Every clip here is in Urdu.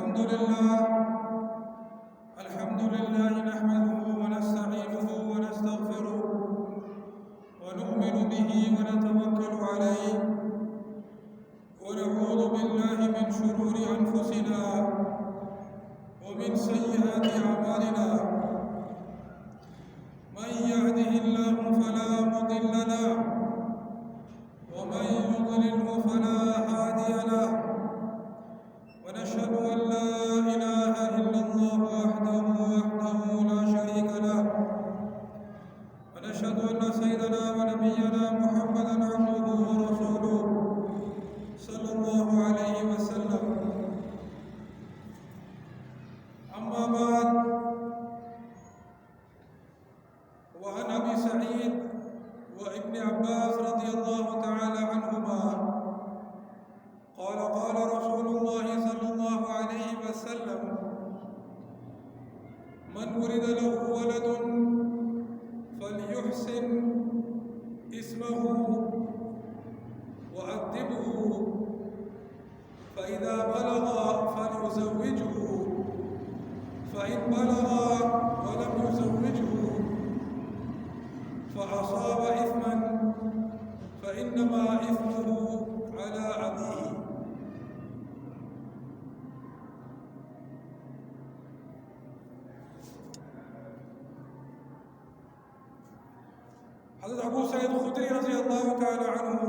الحمد لله نحمده ونستعينه ونستغفره ونؤمن به ونتوكل عليه ونعوذ بالله من شرور أنفسنا ومن سيئات أعمالنا من يهده الله فلا مضل له ومن يضلله فلا هادي له ونشهد أن لا إله إلا الله وحده لا شريك له ونشهد أن سيدنا ونبينا محمدا عبده ورسوله صلى الله عليه وسلم. أما بعد، وعن أبي سعيد وابن عباس رضي الله تعالى عنهما قال قال رسول الله صلى الله عليه وسلم: من ولد له ولد فليحسن اسمه وأدبه، فإذا بلغ فليزوجه، فإن بلغ ولم يزوجه فأصاب إثما فإنما إثمه على أبيه. حضرت ابو سعید خدری رضی اللہ تعالی عنہ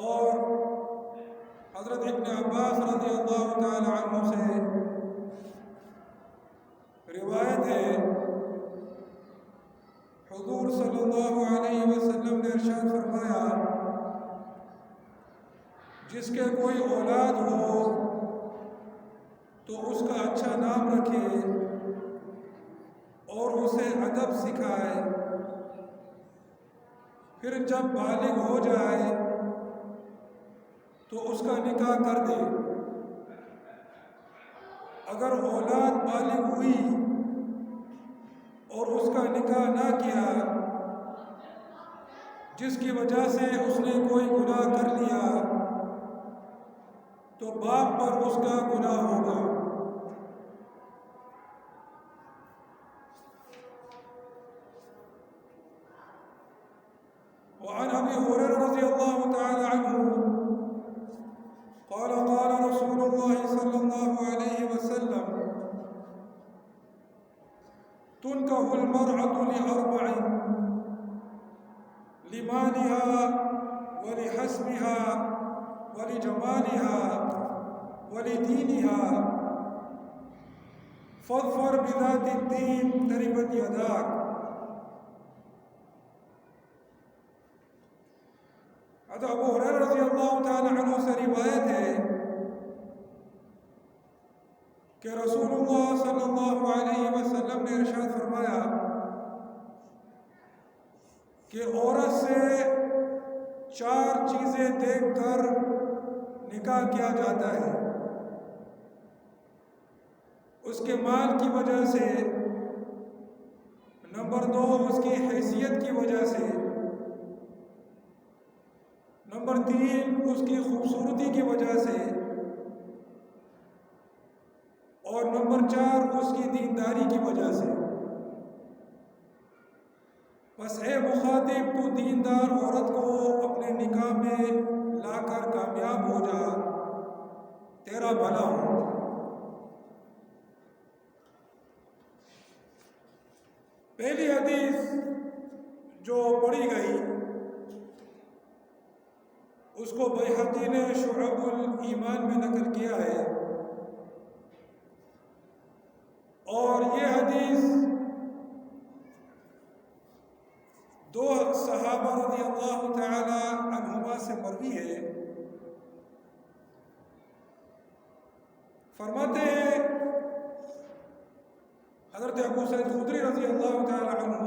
اور حضرت ابن عباس رضی اللہ تعالی عنہ سے روایت ہے، حضور صلی اللہ علیہ وسلم نے ارشاد فرمایا: جس کے کوئی اولاد ہو تو اس کا اچھا نام رکھے اور اسے ادب سکھائے، پھر جب بالغ ہو جائے تو اس کا نکاح کر دے۔ اگر اولاد بالغ ہوئی اور اس کا نکاح نہ کیا، جس کی وجہ سے اس نے کوئی گناہ کر لیا، تو باپ پر اس کا گناہ ہوگا۔ وعن ابي هريره رضي الله تعالى عنه قال قال رسول الله صلى الله عليه وسلم: تنكح المرأة لأربع: لمالها ولحسبها ولجمالها ولدينها، فاظفر بذات الدين تربت يداك۔ حضرت ابو ہریرہ رضی اللہ تعالی عنہ سے روایت ہے کہ رسول اللہ صلی اللہ علیہ وسلم نے ارشاد فرمایا کہ عورت سے 4 چیزیں دیکھ کر نکاح کیا جاتا ہے: اس کے مال کی وجہ سے، نمبر 2 اس کی حیثیت کی وجہ سے، نمبر 3 اس کی خوبصورتی کی وجہ سے، اور نمبر 4 اس کی دینداری کی وجہ سے۔ بس اے مخاطب، تو دیندار عورت کو اپنے نکاح میں لا کر کامیاب ہو جا، تیرا بھلا ہو۔ پہلی حدیث جو پڑھی گئی اس کو بیہقی نے شعب الایمان میں نقل کیا ہے، اور یہ حدیث 2 صحابہ رضی اللہ تعالی عنہما سے مروی ہے۔ فرماتے ہیں حضرت ابو سعید خدری رضی اللہ تعالی عنہ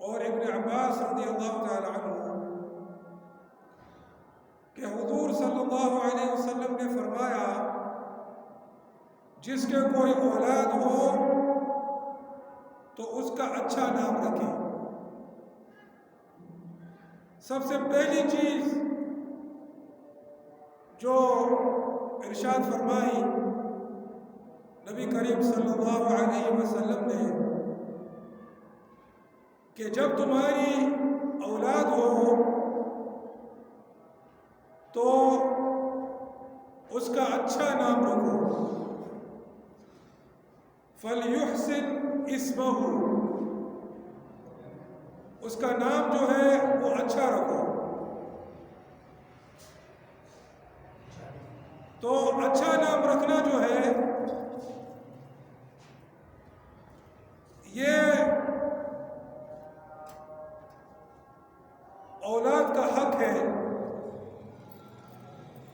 اور ابن عباس رضی اللہ تعالی عنہ کہ حضور صلی اللہ علیہ وسلم نے فرمایا: جس کے کوئی اولاد ہو تو اس کا اچھا نام رکھے۔ سب سے پہلی چیز جو ارشاد فرمائی نبی کریم صلی اللہ علیہ وسلم نے کہ جب تمہاری اولاد ہو تو اس کا اچھا نام رکھو، فَلْيُحْسِنْ اسْمَهُ، اس کا نام جو ہے وہ اچھا رکھو۔ تو اچھا نام رکھنا جو ہے یہ اولاد کا حق ہے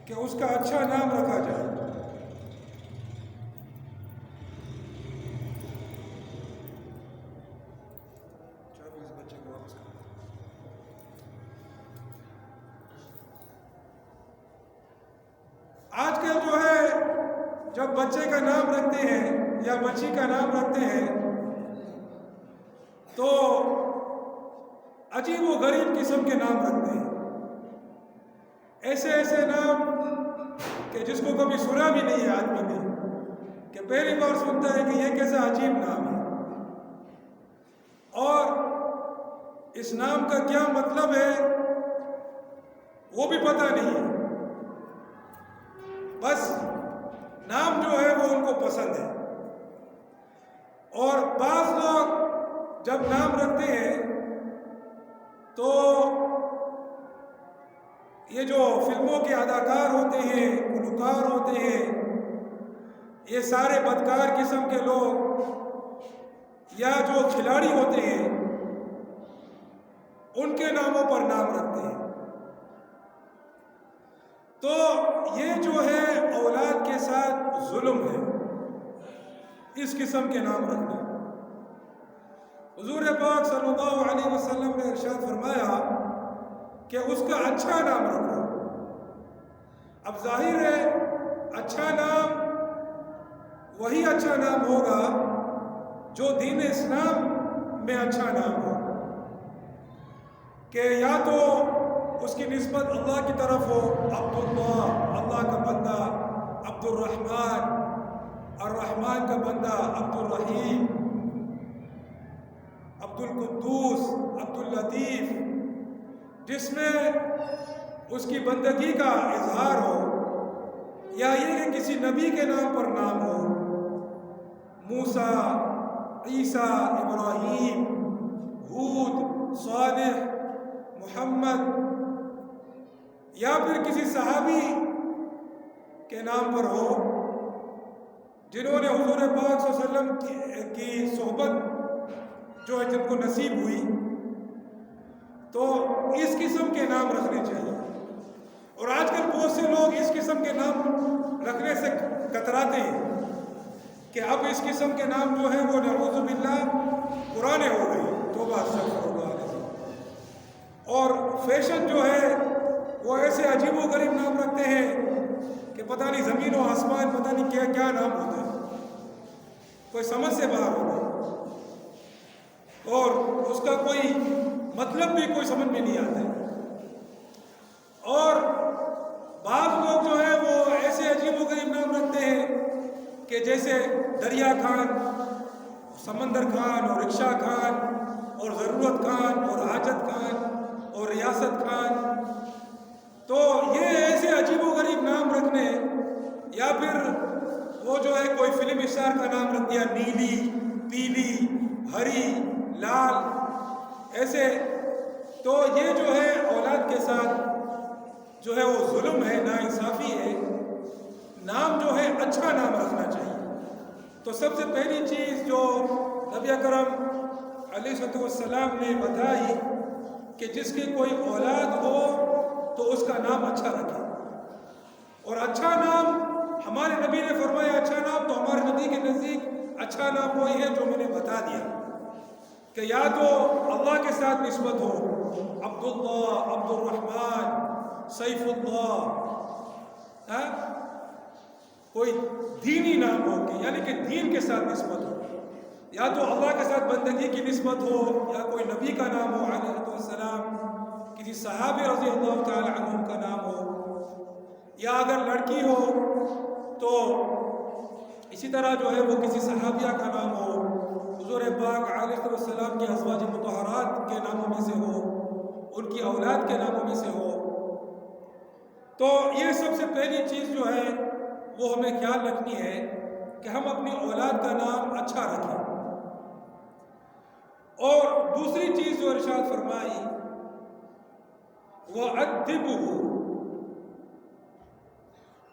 کہ اس کا اچھا نام رکھا جائے۔ آج کل جو ہے جب بچے کا نام رکھتے ہیں یا بچی کا نام رکھتے ہیں تو عجیب و غریب قسم کے نام رکھتے ہیں، ایسے نام کہ جس کو کبھی سنا بھی نہیں ہے آدمی نے، کہ پہلی بار سنتا ہے کہ یہ کیسا عجیب نام ہے، اور اس نام کا کیا مطلب ہے وہ بھی پتہ نہیں ہے، بس نام جو ہے وہ ان کو پسند ہے۔ اور بعض لوگ جب نام رکھتے ہیں تو یہ جو فلموں کے اداکار ہوتے ہیں، گلوکار ہوتے ہیں، یہ سارے بدکار قسم کے لوگ یا جو کھلاڑی ہوتے ہیں ان کے ناموں پر نام رکھتے ہیں۔ تو یہ جو ہے اولاد کے ساتھ ظلم ہے، اس قسم کے نام رکھنا۔ حضور پاک صلی اللہ علیہ وسلم نے ارشاد فرمایا کہ اس کا اچھا نام رکھو۔ اب ظاہر ہے اچھا نام وہی اچھا نام ہوگا جو دین اسلام میں اچھا نام ہو، کہ یا تو اس کی نسبت اللہ کی طرف ہو، عبداللہ اللہ کا بندہ، عبد الرحمن الرحمن کا بندہ، عبد الرحیم، عبد القدوس، عبد اللطیف، جس میں اس کی بندگی کا اظہار ہو، یا یہ کہ کسی نبی کے نام پر نام ہو، موسیٰ، عیسیٰ، ابراہیم، ہود، صالح، محمد، یا پھر کسی صحابی کے نام پر ہو جنہوں نے حضور پاک صلی اللہ علیہ وسلم کی صحبت جو ہے جن کو نصیب ہوئی، تو اس قسم کے نام رکھنے چاہیے۔ اور آج کل بہت سے لوگ اس قسم کے نام رکھنے سے کتراتے ہیں کہ اب اس قسم کے نام جو ہے وہ نعوذ باللہ پرانے ہو گئے، توبہ استغفر اللہ، اور فیشن جو ہے وہ ایسے عجیب و غریب نام رکھتے ہیں کہ پتہ نہیں زمین و آسمان، پتہ نہیں کیا کیا نام ہوتا ہے، کوئی سمجھ سے باہر ہوتا ہے، اور اس کا کوئی مطلب بھی کوئی سمجھ میں نہیں آتا ہے۔ اور بعض لوگ جو ہے وہ ایسے عجیب و غریب نام رکھتے ہیں کہ جیسے دریا خان، سمندر خان، اور رکشہ خان، اور ضرورت خان، اور حاجت خان، اور ریاست خان، تو یہ ایسے عجیب و غریب نام رکھنے، یا پھر وہ جو ہے کوئی فلم اسٹار کا نام رکھ دیا، نیلی، پیلی، ہری، لال، ایسے، تو یہ جو ہے اولاد کے ساتھ جو ہے وہ ظلم ہے، ناانصافی ہے۔ نام جو ہے اچھا نام رکھنا چاہیے۔ تو سب سے پہلی چیز جو نبی اکرم علیہ السلام نے بتائی کہ جس کی کوئی اولاد ہو تو اس کا نام اچھا رکھے، اور اچھا نام ہمارے نبی نے فرمایا، اچھا نام تو ہمارے نبی کے نزدیک اچھا نام وہی ہے جو میں نے بتا دیا، کہ یا تو اللہ کے ساتھ نسبت ہو، عبداللہ، عبد الرحمن، سیف اللہ، کوئی دینی نام ہو، یعنی کہ دین کے ساتھ نسبت ہو، یا تو اللہ کے ساتھ بندگی کی نسبت ہو، یا کوئی نبی کا نام ہو علیہ السلام، کسی صحابی رضی اللہ تعالی عنہ کا نام ہو، یا اگر لڑکی ہو تو اسی طرح جو ہے وہ کسی صحابیہ کا نام ہو، حضور پاک علیہ السلام کی ازواج مطہرات کے ناموں میں سے ہو، ان کی اولاد کے ناموں میں سے ہو، تو یہ سب سے پہلی چیز جو ہے وہ ہمیں خیال رکھنی ہے کہ ہم اپنی اولاد کا نام اچھا رکھیں۔ اور دوسری چیز جو ارشاد فرمائی وہ ادبہ،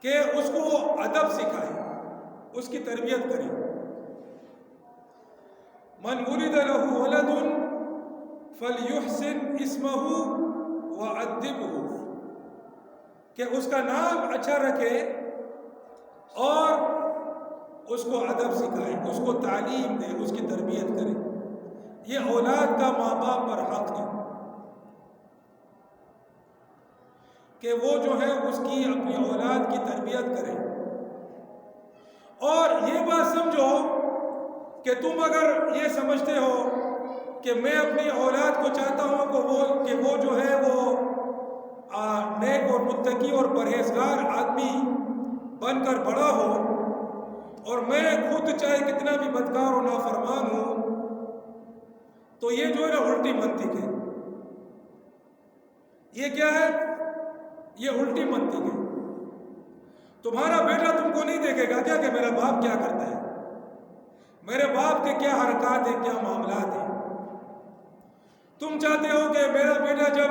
کہ اس کو ادب سکھائے، اس کی تربیت کرے۔ من ولد له ولد فلیحسن اسمہ وادبہ، کہ اس کا نام اچھا رکھے اور اس کو ادب سکھائے، اس کو تعلیم دے، اس کی تربیت کرے۔ یہ اولاد کا ماں باپ پر حق ہے کہ وہ جو ہے اس کی اپنی اولاد کی تربیت کرے۔ اور یہ بات سمجھو کہ تم اگر یہ سمجھتے ہو کہ میں اپنی اولاد کو چاہتا ہوں کہ وہ جو ہے وہ نیک اور متقی اور پرہیزگار آدمی بن کر بڑا ہو، اور میں خود چاہے کتنا بھی بدکار اور نافرمان ہوں، تو یہ جو ہے نا الٹی منطق ہے۔ یہ کیا ہے؟ یہ الٹی منطق ہے۔ تمہارا بیٹا تم کو نہیں دیکھے گا کیا کہ میرا باپ کیا کرتا ہے، میرے باپ کے کیا حرکات ہیں، کیا معاملات ہیں۔ تم چاہتے ہو کہ میرا بیٹا جب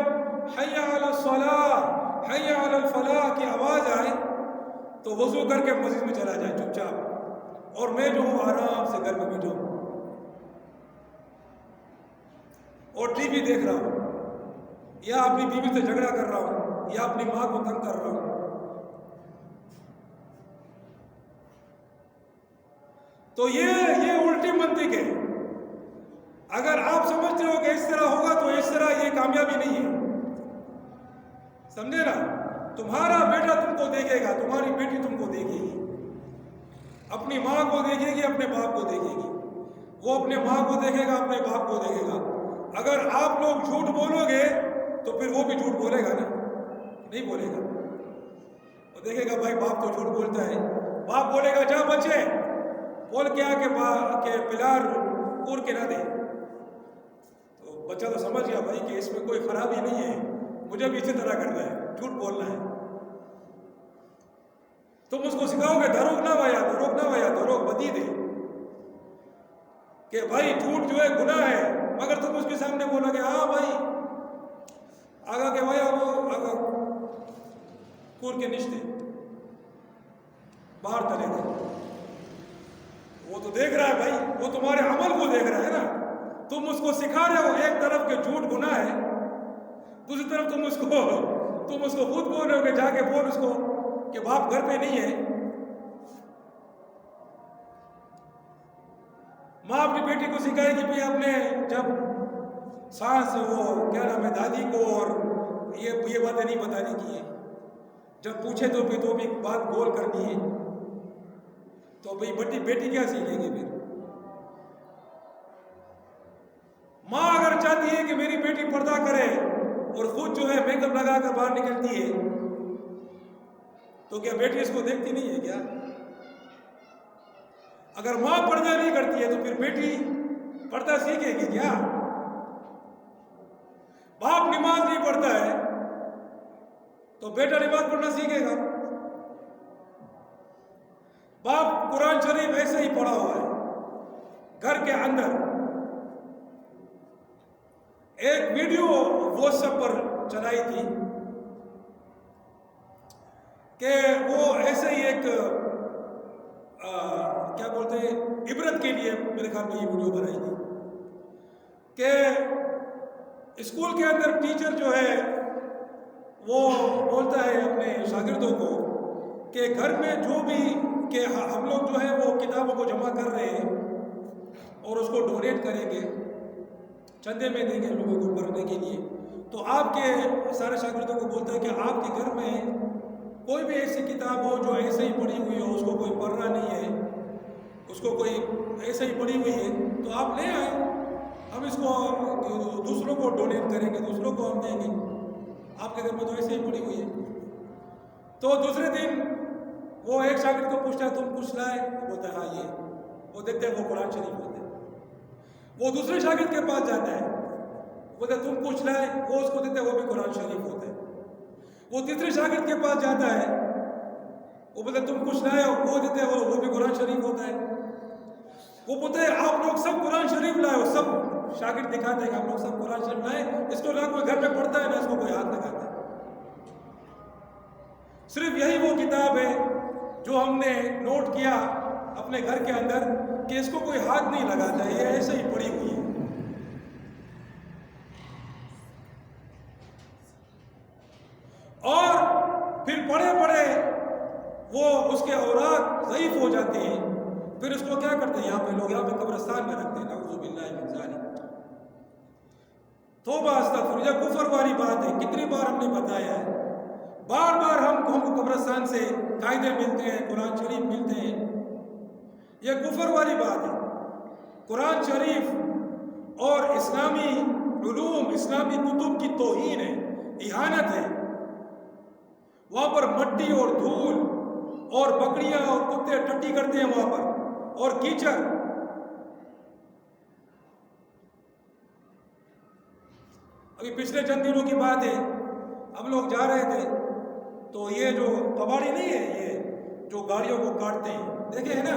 حی علی الصلاۃ حی علی الفلاح کی آواز آئے تو وضو کر کے مسجد میں چلا جائے چپ چاپ، اور میں جو ہوں آرام سے گھر میں بیٹھا ہوں اور ٹی وی دیکھ رہا ہوں، یا اپنی بیوی سے جھگڑا کر رہا ہوں، یا اپنی ماں کو تنگ کر رہا ہوں۔ تو یہ الٹی منطق ہے۔ اگر آپ سمجھتے ہو کہ اس طرح ہوگا تو اس طرح یہ کامیابی نہیں ہے، سمجھے نا؟ تمہارا بیٹا تم کو دیکھے گا، تمہاری بیٹی تم کو دیکھے گی، اپنی ماں کو دیکھے گی، اپنے باپ کو دیکھے گی، وہ اپنے ماں کو دیکھے گا، اپنے باپ کو دیکھے گا۔ اگر آپ لوگ جھوٹ بولو گے تو پھر وہ بھی جھوٹ بولے گا نا؟ نہیں بولے گا، وہ دیکھے گا بھائی باپ تو جھوٹ بولتا ہے، باپ بولے گا جا بچے بول کیا کہ پلار کور کے نہ دے، تو بچہ تو سمجھ گیا بھائی کہ اس میں کوئی خرابی نہیں ہے، مجھے بھی اسی طرح کرنا ہے، جھوٹ بولنا ہے۔ تم اس کو سکھاؤ گے دروغ نہ وایا، دروغ نہ وایا، دروغ بدی دے، کہ بھائی جھوٹ جو ہے گناہ ہے، مگر تم اس کے سامنے بولو گے ہاں بھائی آگا کے وایا وہ آگا کور کے نشتے باہر چلے گئے، وہ تو دیکھ رہا ہے بھائی، وہ تمہارے عمل کو دیکھ رہا ہے نا۔ تم اس کو سکھا رہے ہو ایک طرف کہ جھوٹ گناہ ہے، دوسری طرف تم اس کو خود بول رہے ہو کہ جا کے بول اس کو کہ باپ گھر پہ نہیں ہے۔ ماں اپنی بیٹی کو سکھائے گی بھی اپنے جب ساس وہ کیا نام ہے دادی کو اور یہ باتیں نہیں بتانے کی ہے، جب پوچھے تو بھی بات گول کرنی ہے، تو بھائی بیٹی کیا سیکھے گی پھر؟ ماں اگر چاہتی ہے کہ میری بیٹی پردہ کرے اور خود جو ہے میک اپ لگا کر باہر نکلتی ہے، تو کیا بیٹی اس کو دیکھتی نہیں ہے کیا؟ اگر ماں پردہ نہیں کرتی ہے تو پھر بیٹی پردہ سیکھے گی کیا؟ باپ نماز نہیں پڑھتا ہے تو بیٹا نماز پڑھنا سیکھے گا۔ باپ قرآن شریف ایسے ہی پڑھا ہوا ہے گھر کے اندر، ایک ویڈیو واٹس ایپ پر چلائی تھی کہ وہ ایسے ہی ایک کیا بولتے ہیں عبرت کے لیے میرے خیال میں یہ ویڈیو بنائی تھی کہ اسکول کے اندر ٹیچر جو ہے وہ بولتا ہے اپنے شاگردوں کو کہ گھر میں جو بھی کہ ہم لوگ جو ہے وہ کتابوں کو جمع کر رہے ہیں اور اس کو ڈونیٹ کریں گے، چندے میں دیں گے لوگوں کو پڑھنے کے لیے، تو آپ کے سارے شاگردوں کو بولتا ہے کہ آپ کے گھر میں کوئی بھی ایسی کتاب ہو جو ایسے ہی پڑھی ہوئی ہو، اس کو کوئی پڑھ رہا نہیں ہے، اس کو کوئی ایسے ہی پڑھی ہوئی ہے، تو آپ لے آئیں، ہم اس کو دوسروں کو ڈونیٹ کریں گے، دوسروں کو ہم دیں گے، آپ کے گھر میں تو ایسے ہی پڑھی ہوئی ہے۔ تو دوسرے دن وہ ایک شاگرد کو پوچھتا ہے تم کچھ لائے؟ وہ بولتا ہے ہاں یہ، وہ دیکھتے ہیں وہ قرآن شریف ہوتے ہیں۔ وہ دوسرے شاگرد کے پاس جاتا ہے، بولتا ہے تم کچھ لائے؟ وہ اس کو دیکھتے ہیں وہ بھی قرآن شریف ہوتے ہیں۔ وہ تیسرے شاگرد کے پاس جاتا ہے، وہ بولتا ہے تم کچھ لائے ہو؟ وہ دیتے ہیں وہ بھی قرآن شریف ہوتا ہے۔ وہ بولتے ہیں آپ لوگ سب قرآن شریف لائے ہو؟ سب شاگرد دکھاتے ہیں کہ ہم لوگ سب قرآن شریف لائے، اس کو نہ کوئی گھر میں پڑھتا ہے نہ اس کو کوئی ہاتھ لگاتا ہے۔ صرف یہی وہ کتاب ہے جو ہم نے نوٹ کیا اپنے گھر کے اندر کہ اس کو کوئی ہاتھ نہیں لگاتا ہے، یہ ایسے ہی پڑی ہوئی ہے۔ اور پھر پڑھے پڑھے وہ اس کے اوراق ضعیف ہو جاتے ہیں، پھر اس کو کیا کرتے ہیں یہاں پہ لوگ، یہاں پہ قبرستان میں رکھتے ہیں، نعوذ باللہ من ذالک۔ توبہ استغفر، یہ کفر والی بات ہے، کتنی بار ہم نے بتایا ہے، بار بار ہم کو قبرستان سے قاعدے ملتے ہیں، قرآن شریف ملتے ہیں، یہ کفر والی بات ہے۔ قرآن شریف اور اسلامی علوم، اسلامی کتب کی توہین ہے، اہانت ہے۔ وہاں پر مٹی اور دھول اور بکریاں اور کتے ٹٹی کرتے ہیں وہاں پر، اور کیچڑ۔ ابھی پچھلے چند دنوں کی بات ہے، ہم لوگ جا رہے تھے تو یہ جو کباڑی نہیں ہے، یہ جو گاڑیوں کو کاٹتے ہیں، دیکھے ہیں نا،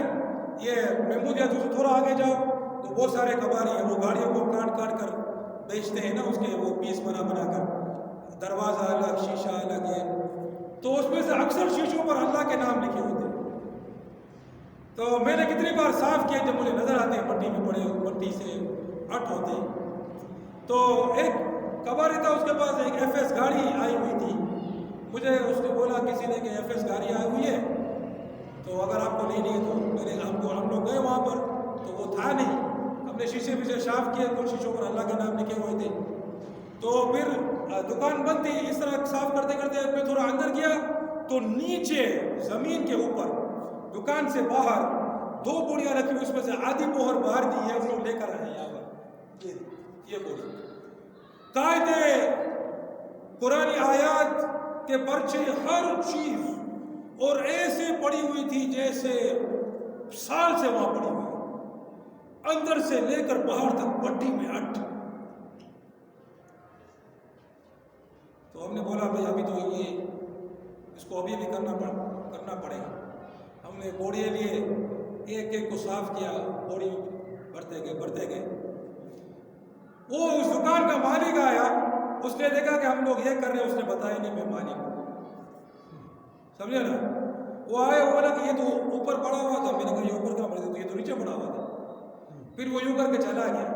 یہ محمود یا سے تھوڑا آگے جاؤ تو بہت سارے کباڑی ہیں، وہ گاڑیوں کو کاٹ کاٹ کر بیچتے ہیں نا، اس کے وہ پیس بنا بنا کر، دروازہ الگ، شیشہ الگ ہے، تو اس میں سے اکثر شیشوں پر اللہ کے نام لکھے ہوتے ہیں۔ تو میں نے کتنی بار صاف کیا، جب مجھے نظر آتے ہیں مٹی میں پڑے، مٹی سے اٹ ہوتے ہیں۔ تو ایک کباڑی تھا، اس کے پاس ایک ایف ایس گاڑی آئی ہوئی تھی، مجھے اس نے بولا کسی نے کہ ایف ایس گاڑی آئی ہوئی ہے، تو اگر آپ کو لینی ہے تو میرے ہم لوگ گئے وہاں پر تو وہ تھا نہیں، ہم نے شیشے بھی سے صاف کیے، کچھ شیشوں پر اللہ کے نام لکھے ہوئے تھے، تو پھر دکان بند تھی، اس طرح صاف کرتے کرتے میں تھوڑا اندر گیا تو نیچے زمین کے اوپر دکان سے باہر 2 بوریاں رکھی ہوئی، اس میں سے آدھی مہر باہر دی ہے، ہم لوگ لے کر آئے ہیں یہاں پر، یہ بوری قاعدے، قرآن آیات کے پرچے، ہر چیز، اور ایسے پڑی ہوئی تھی جیسے سال سے وہاں پڑی ہوئی، اندر سے لے کر باہر تک مٹی میں اٹ۔ تو ہم نے بولا بھائی ابھی تو یہ اس کو ابھی کرنا پڑے گا۔ ہم نے بوریے لیے، ایک ایک کو صاف کیا، بوری بھرتے گئے۔ وہ اس دکان کا مالک آیا، اس نے دیکھا کہ ہم لوگ یہ کر رہے ہیں، اس نے بتایا نہیں میں مالک ہوں، سمجھے نا؟ وہ آئے، وہ بولا کہ یہ تو اوپر پڑا ہوا تھا، میں نے کہا یہ اوپر کا پڑا تھا، یہ تو نیچے پڑا ہوا تھا۔ پھر وہ یوں کر کے چلا گیا،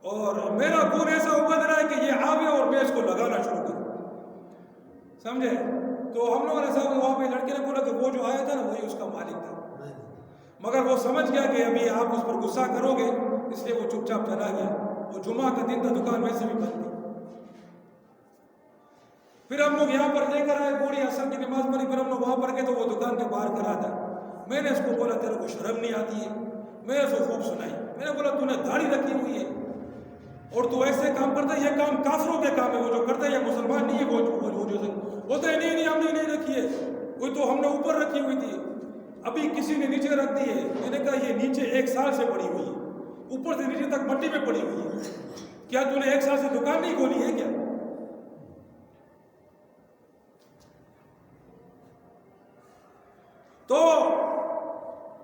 اور میرا خون ایسا ابل رہا ہے کہ یہ آوے اور میں اس کو لگانا شروع کروں، سمجھے؟ تو ہم لوگوں نے صاحب وہاں پہ لڑکے نے بولا کہ وہ جو آیا تھا نا وہی اس کا مالک تھا، مگر وہ سمجھ گیا کہ ابھی آپ اس پر غصہ کرو گے، اس لیے وہ چپ چاپ چلا گیا۔ وہ جمعہ کا دن تھا، دکان ویسے بھی بند تھی۔ پھر ہم لوگ یہاں پر لے کر آئے، بوڑھی عصر کی نماز پڑھی، پھر ہم لوگ وہاں پر گئے تو وہ دکان کے باہر کھڑا تھا۔ میں نے اس کو بولا تیرے کو شرم نہیں آتی ہے؟ میں نے اس کو خوب سنائی، میں نے بولا تو نے داڑھی رکھی ہوئی ہے اور تو ایسے کام کرتا ہے، یہ کام کافروں کے کام ہے، وہ جو کرتا ہے یہ مسلمان نہیں ہے، وہ جو بولتا ہے نہیں ہم نے نہیں رکھی ہے، وہ تو ہم نے اوپر رکھی ہوئی تھی، ابھی کسی نے نیچے رکھ دی ہے۔ میں نے کہا یہ نیچے 1 سال سے پڑی ہوئی ہے، اوپر سے نیچے تک مٹی میں پڑی ہوئی ہے، کیا تو نے 1 سال سے دکان نہیں کھولی ہے کیا؟ تو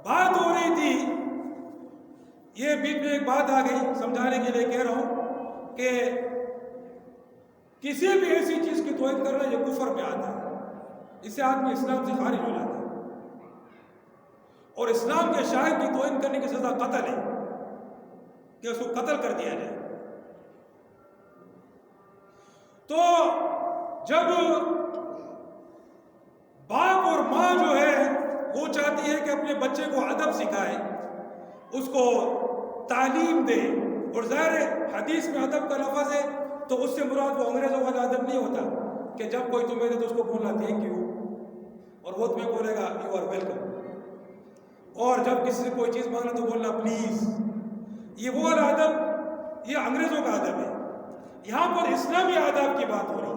بات ہو رہی تھی، یہ بیچ میں ایک بات آ گئی، سمجھانے کے لیے کہہ رہا ہوں کہ کسی بھی ایسی چیز کی توہین کرنا یہ کفر میں آتا ہے، اس سے آدمی اسلام سے خارج ہو جاتا ہے، اور اسلام کے شاہد کی توہین کرنے کی سزا قتل ہے، کہ اس کو قتل کر دیا جائے۔ تو جب باپ اور ماں جو ہے وہ چاہتی ہے کہ اپنے بچے کو ادب سکھائے، اس کو تعلیم دے، اور ظاہر حدیث میں ادب کا لفظ ہے تو اس سے مراد وہ انگریزوں والا ادب نہیں ہوتا کہ جب کوئی تمہیں دے تو اس کو بولنا تھینک یو، اور وہ تمہیں بولے گا یو آر ویلکم، اور جب کسی سے کوئی چیز مانگنا تو بولنا پلیز، یہ وہ والا ادب، یہ انگریزوں کا ادب ہے۔ یہاں پر اسلامی آداب کی بات ہو رہی ہے۔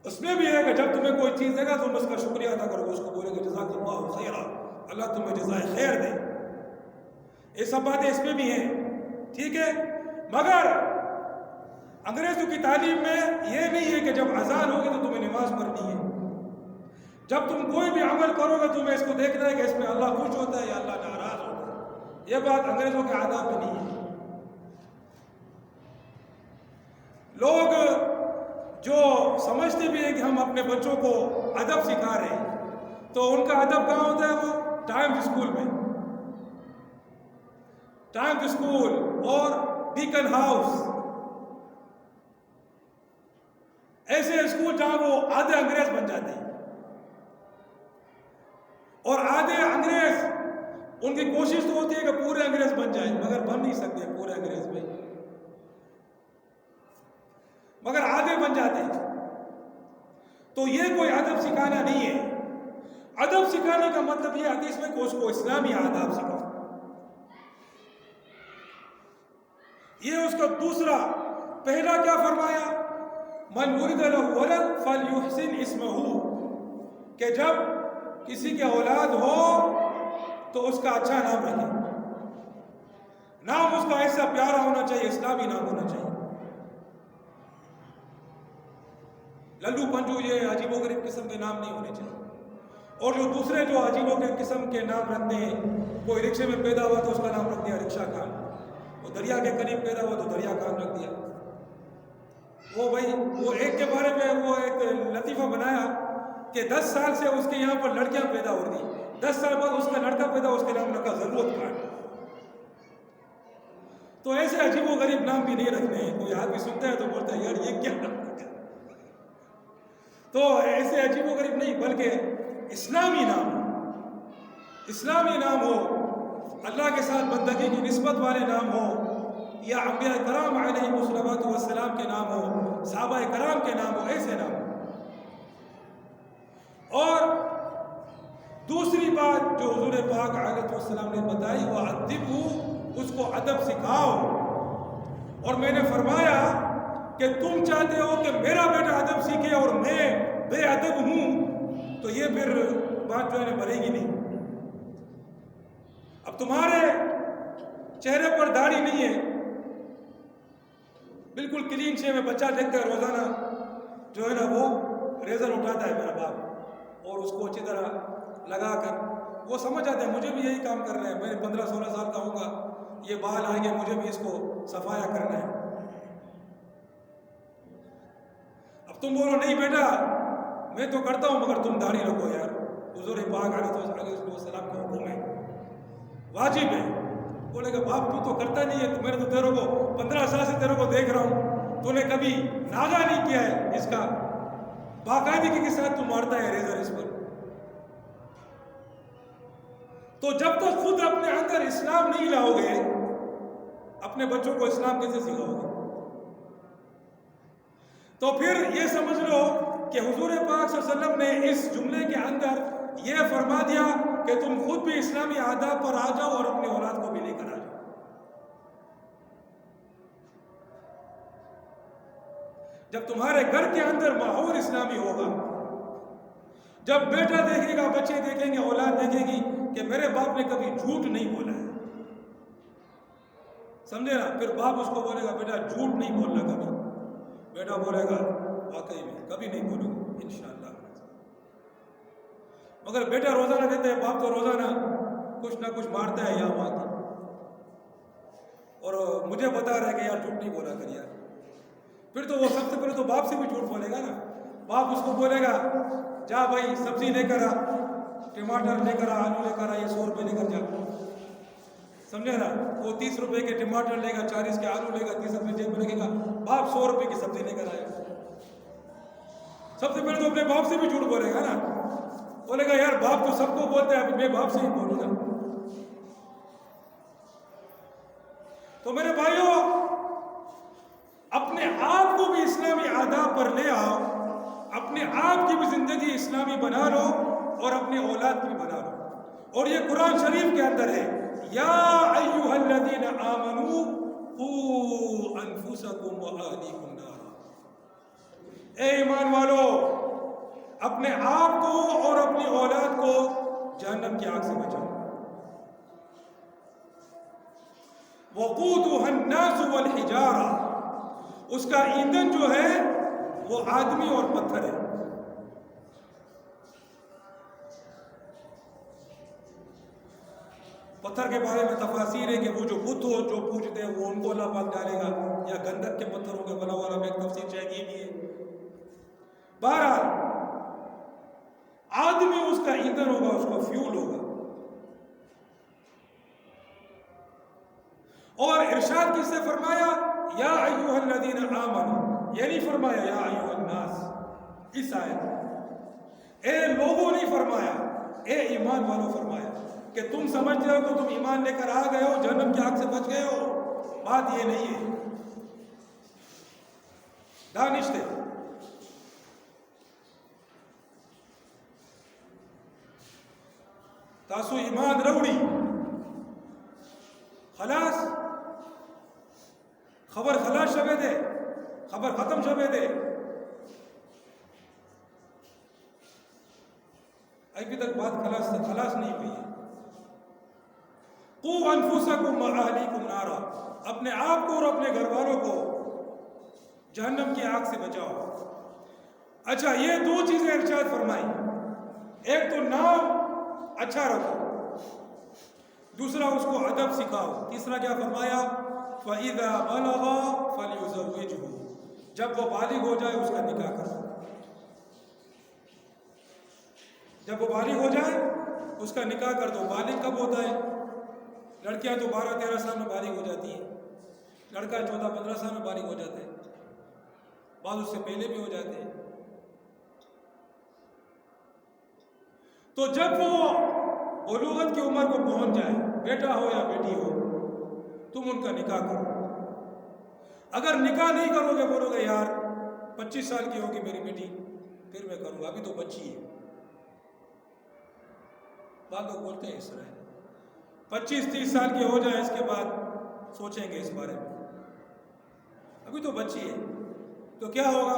اس میں بھی ہے کہ جب تمہیں کوئی چیز دے گا تم اس کا شکریہ ادا کرو، اس کو بولے گا جزاک اللہ خیرا، اللہ تمہیں جزائے خیر دے. یہ سب باتیں اس میں بھی ہیں، ٹھیک ہے. مگر انگریزوں کی تعلیم میں یہ نہیں ہے کہ جب اذان ہوگی تو تمہیں نماز پڑھنی ہے. جب تم کوئی بھی عمل کرو گے تمہیں اس کو دیکھنا ہے کہ اس میں اللہ خوش ہوتا ہے یا اللہ ناراض ہوتا ہے. یہ بات انگریزوں کے آداب میں نہیں ہے. لوگ جو سمجھتے بھی ہیں کہ ہم اپنے بچوں کو ادب سکھا رہے ہیں، تو ان کا ادب کہاں ہوتا ہے؟ وہ ٹائمز اسکول میں، ٹائمز اسکول اور بیکن ہاؤس، ایسے اسکول جہاں وہ آدھے انگریز بن جاتے ہیں. اور آدھے انگریز، ان کی کوشش تو ہوتی ہے کہ پورے انگریز بن جائیں، مگر بن نہیں سکتے پورے انگریز میں، مگر آدھے بن جاتے ہیں. تو یہ کوئی ادب سکھانا نہیں ہے. ادب سکھانے کا مطلب یہ حدیث میں کہ اس کو اسلامی آداب سکھاؤ. یہ اس کا دوسرا. پہلا کیا فرمایا؟ من ولد له ولد فليحسن اسمه، کہ جب کسی کے اولاد ہو تو اس کا اچھا نام رکھے. نام اس کا ایسا پیارا ہونا چاہیے، اسلامی نام ہونا چاہیے. للو پنجو یہ عجیب و غریب قسم کے نام نہیں ہونے چاہیے. اور جو دوسرے جو عجیب و غریب قسم کے نام رکھتے ہیں، کوئی رکشے میں پیدا ہوا تو اس کا نام رکھ دیا رکشا خان، وہ دریا کے قریب پیدا ہوا تو دریا خان رکھ دیا. وہ بھائی وہ ایک کے بارے میں وہ ایک لطیفہ بنایا کہ 10 سال سے اس کے یہاں پر لڑکیاں پیدا ہو رہی، 10 سال بعد اس کا لڑکا پیدا، اس کے نام رکھا ضرورت خان. تو ایسے عجیب و غریب نام بھی نہیں رکھنے ہیں. کوئی آدمی سنتا ہے تو بولتا ہے یار یہ کیا نام رکھا. تو ایسے عجیب و غریب نہیں، بلکہ اسلامی نام ہو، اسلامی نام ہو، اللہ کے ساتھ بندگی کی نسبت والے نام ہو، یا انبیاء کرام علیہ السلام کے نام ہو، صحابہ کرام کے نام ہو، ایسے نام ہو. اور دوسری بات جو حضور پاک علیہ السلام نے بتائی، وہ ادب، اس کو ادب سکھاؤ. اور میں نے فرمایا کہ تم چاہتے ہو کہ میرا بیٹا ادب سیکھے اور میں بے ادب ہوں، تو یہ پھر بات جو ہے بنے گی نہیں. اب تمہارے چہرے پر داڑھی نہیں ہے، بالکل کلین شیو میں بچہ دیکھتا ہے روزانہ جو ہے نا وہ ریزر اٹھاتا ہے میرا باپ اور اس کو اچھی طرح لگا کر، وہ سمجھ آتا ہے مجھے بھی یہی کام کرنا ہے، میں 15-16 سال کا ہوں گا، یہ بال آئیں گے، مجھے بھی اس کو صفایا کرنا ہے. اب تم بولو نہیں بیٹا میں تو کرتا ہوں مگر تم داڑھی رکھو یار. حضور پاک علیہ السلام کا حکم ہے، واجب ہے. بولے گا باپ تو کرتا نہیں ہے، میں نے تو تیرے کو 15 سال سے تیرے کو دیکھ رہا ہوں، تو نے کبھی ناغہ نہیں کیا ہے اس کا، باقاعدگی کے ساتھ تو مارتا ہے ریزر اس پر. تو جب تک خود اپنے اندر اسلام نہیں لاؤ گے، اپنے بچوں کو اسلام کیسے سکھاؤ گے؟ تو پھر یہ سمجھ لو کہ حضور پاک صلی اللہ علیہ وسلم نے اس جملے کے اندر یہ فرما دیا کہ تم خود بھی اسلامی آداب پر آ جاؤ اور اپنے اولاد کو بھی لے کر آ جاؤ. جب تمہارے گھر کے اندر ماحول اسلامی ہوگا، جب بیٹا دیکھے گا، بچے دیکھیں گے، اولاد دیکھے گی کہ میرے باپ نے کبھی جھوٹ نہیں بولا ہے، سمجھے نا، پھر باپ اس کو بولے گا بیٹا جھوٹ نہیں بولنا کبھی. بیٹا بولے گا واقعی میں کبھی نہیں بولوں گا انشاءاللہ. مگر بیٹا روزانہ دیتا ہے، باپ تو روزانہ کچھ نہ کچھ مارتا ہے یہاں وہاں کی، اور مجھے بتا رہا ہے کہ یار جھوٹ نہیں بولا کر یار. پھر تو وہ سب سے پہلے تو باپ سے بھی جھوٹ بولے گا نا. باپ اس کو بولے گا جا بھائی سبزی لے کر آ، ٹماٹر لے کر آ، آلو لے کر آ، یہ 100 روپے لے کر جا، سمجھے نا. وہ 30 روپے کے ٹماٹر لے گا، 40 کے آلو لے گا، 30 روپے جیب میں رکھے گا. باپ 100 روپے کی سبزی لے کر آئے. سب سے پہلے تو اپنے باپ سے بھی جھوٹ بولے گا نا، بولے گا یار باپ تو سب کو بولتے ہیں، میں باپ سے ہی بولوں گا. تو میرے بھائیوں اپنے آپ کو بھی اسلامی آداب پر لے آؤ، اپنے آپ کی بھی زندگی اسلامی بنا لو اور اپنے اولاد بھی بنا لو. اور یہ قرآن شریف کے اندر ہے، یا ایھا الذین آمنوا قوا انفسکم واہلیکم نارا. اے ایمان والو، اپنے آپ کو اور اپنی اولاد کو جہنم کی آگ سے بچاؤ۔ وقودها الناس والحجارہ، اس کا ایندھن جو ہے وہ آدمی اور پتھر ہے۔ پتھر کے بارے میں تفاسیر ہے کہ وہ جو بت ہو جو پوجتے ہیں وہ ان کو اللہ پاک ڈالے گا، یا گندک کے پتھروں کے بنا والا میں ایک تفسیر چاہیے بھی ہے۔ بہرحال آدمی اس کا ایندھن ہوگا، اس کا فیول ہوگا۔ اور ارشاد کس سے فرمایا؟ یا ایھا الذین آمنوا، یہ نہیں فرمایا یا ایھا الناس اس آیت، اے لوگوں نہیں فرمایا، اے ایمان والوں فرمایا، کہ تم سمجھتے ہو کہ تم ایمان لے کر آ گئے ہو جہنم کی آگ سے بچ گئے ہو، بات یہ نہیں ہے۔ دانش تھے، تاسو ایمان روڑی خلاص، خبر خلاص شبے دے، خبر ختم شبے دے، ابھی تک بات خلاص نہیں ہوئی ہے۔ قوا انفسکم واہلیکم نارا، اپنے آپ کو اور اپنے گھر والوں کو جہنم کی آگ سے بچاؤ۔ اچھا، یہ دو چیزیں ارشاد فرمائی، ایک تو نام اچھا رکھو، دوسرا اس کو ادب سکھاؤ، تیسرا کیا فرمایا؟ فَإِذَا بَلَغَ فَلْيُزَوِّجْهُ، جب وہ بالغ ہو جائے اس کا نکاح کرو۔ جب وہ بالغ ہو جائے اس کا نکاح کر دو۔ بالغ کب ہوتا ہے؟ لڑکیاں تو 12-13 سال میں بالغ ہو جاتی ہیں، لڑکا 14-15 سال میں بالغ ہو جاتا ہے، بعض اس سے پہلے بھی ہو جاتے ہیں۔ تو جب وہ بلوغت کی عمر کو پہنچ جائے، بیٹا ہو یا بیٹی ہو، تم ان کا نکاح کرو۔ اگر نکاح نہیں کرو گے، بولو گے یار 25 سال کی ہوگی میری بیٹی پھر میں کروں گا، ابھی تو بچی ہے، بعض لوگ بولتے ہیں اس طرح 25-30 سال کی ہو جائے اس کے بعد سوچیں گے اس بارے میں، ابھی تو بچی ہے۔ تو کیا ہوگا؟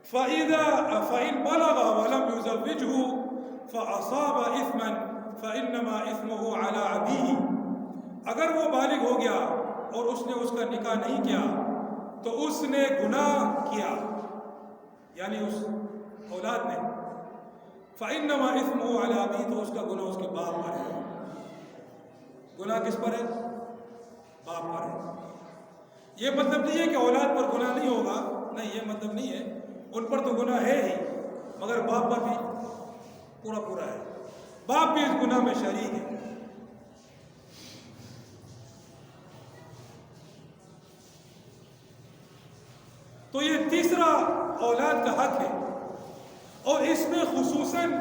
فَإِن بَلَغَ وَلَمْ يُزَوِّجْهُ فَأَصَابَ إِثْمًا فَإِنَّمَا إِثْمُهُ عَلَىٰ أَبِيهِ، اگر وہ بالغ ہو گیا اور اس نے اس کا نکاح نہیں کیا تو اس نے گناہ کیا، یعنی اس اولاد نے، فَإِنَّمَا إِثْمُهُ عَلَىٰ أَبِيهِ، تو اس کا گناہ اس کے باپ پر ہے۔ گناہ کس پر ہے؟ باپ پر ہے۔ یہ مطلب نہیں ہے کہ اولاد پر گناہ نہیں ہوگا، نہیں، یہ مطلب نہیں ہے، ان پر تو گناہ ہے ہی، مگر باپ پر بھی پورا ہے، باپ بھی اس گناہ میں شریک ہے۔ تو یہ تیسرا اولاد کا حق ہے، اور اس میں خصوصاً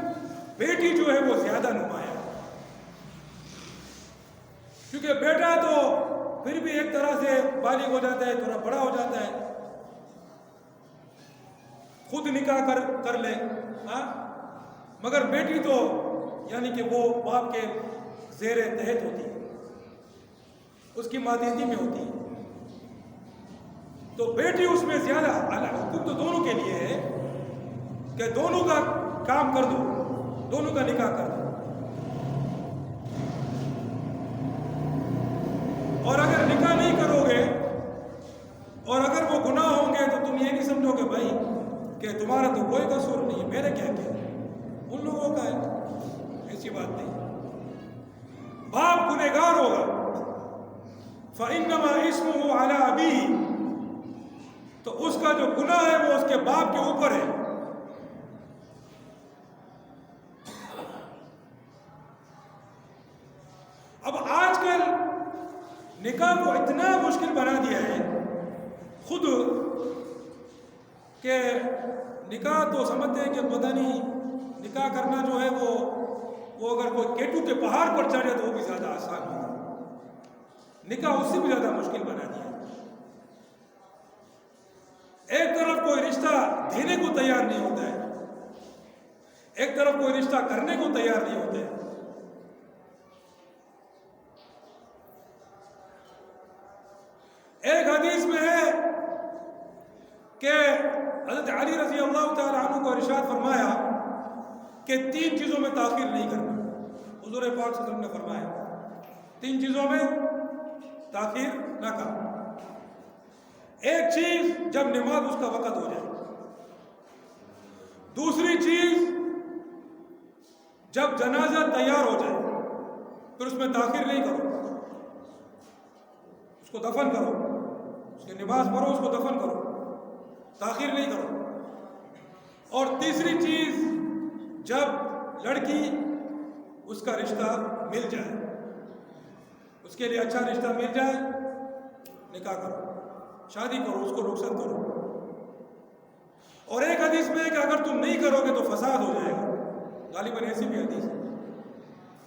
بیٹی جو ہے وہ زیادہ نمایاں ہے، کیونکہ بیٹا تو پھر بھی ایک طرح سے بالغ ہو جاتا ہے، تھوڑا بڑا ہو جاتا ہے، خود نکاح کر لے، ہاں، مگر بیٹی تو یعنی کہ وہ باپ کے زیر تحت ہوتی ہے، اس کی ماتحتی میں ہوتی ہے، تو بیٹی اس میں زیادہ حکم تو دونوں کے لیے ہے کہ دونوں کا کام کر دو، دونوں کا نکاح کر دو، اور اگر نکاح نہیں کرو گے اور اگر وہ گناہ ہوں گے تو تم یہ نہیں سمجھو گے بھائی کہ تمہارا تو کوئی قصور نہیں ہے، میرے کیا ان لوگوں کا ہے، ایسی بات نہیں۔ باپ گنہگار ہوگا، فَإِنَّمَا إِثْمُهُ عَلَىٰ أَبِيهِ، تو اس کا جو گناہ ہے وہ اس کے باپ کے اوپر ہے۔ اب آج کل نکاح کو اتنا مشکل بنا دیا ہے خود کہ نکاح تو سمجھتے ہیں کہ پتہ نہیں، نکاح کرنا جو ہے وہ اگر کوئی کیٹو کے پہاڑ پر چڑھے تو وہ بھی زیادہ آسان ہوگا، نکاح اس سے بھی زیادہ مشکل بنا دیا۔ ایک طرف کوئی رشتہ دینے کو تیار نہیں ہوتا ہے، ایک طرف کوئی رشتہ کرنے کو تیار نہیں ہوتا ہے۔ ایک حدیث میں ہے کہ حضرت علی رضی اللہ تعالیٰ عنہ کو ارشاد فرمایا کہ 3 چیزوں میں تاخیر نہیں کرنا. حضور پاک صلی اللہ علیہ وسلم نے فرمایا 3 چیزوں میں تاخیر نہ کرنا. ایک چیز جب نماز اس کا وقت ہو جائے. دوسری چیز جب جنازہ تیار ہو جائے پھر اس میں تاخیر نہیں کرو, اس کو دفن کرو, اس کی نماز پڑھو, اس کو دفن کرو, تاخیر نہیں کرو. اور تیسری چیز جب لڑکی اس کا رشتہ مل جائے, اس کے لیے اچھا رشتہ مل جائے, نکاح کرو, شادی کرو, اس کو رخصت کرو. اور ایک حدیث میں ہے کہ اگر تم نہیں کرو گے تو فساد ہو جائے گا. غالباً ایسی بھی حدیث ہے,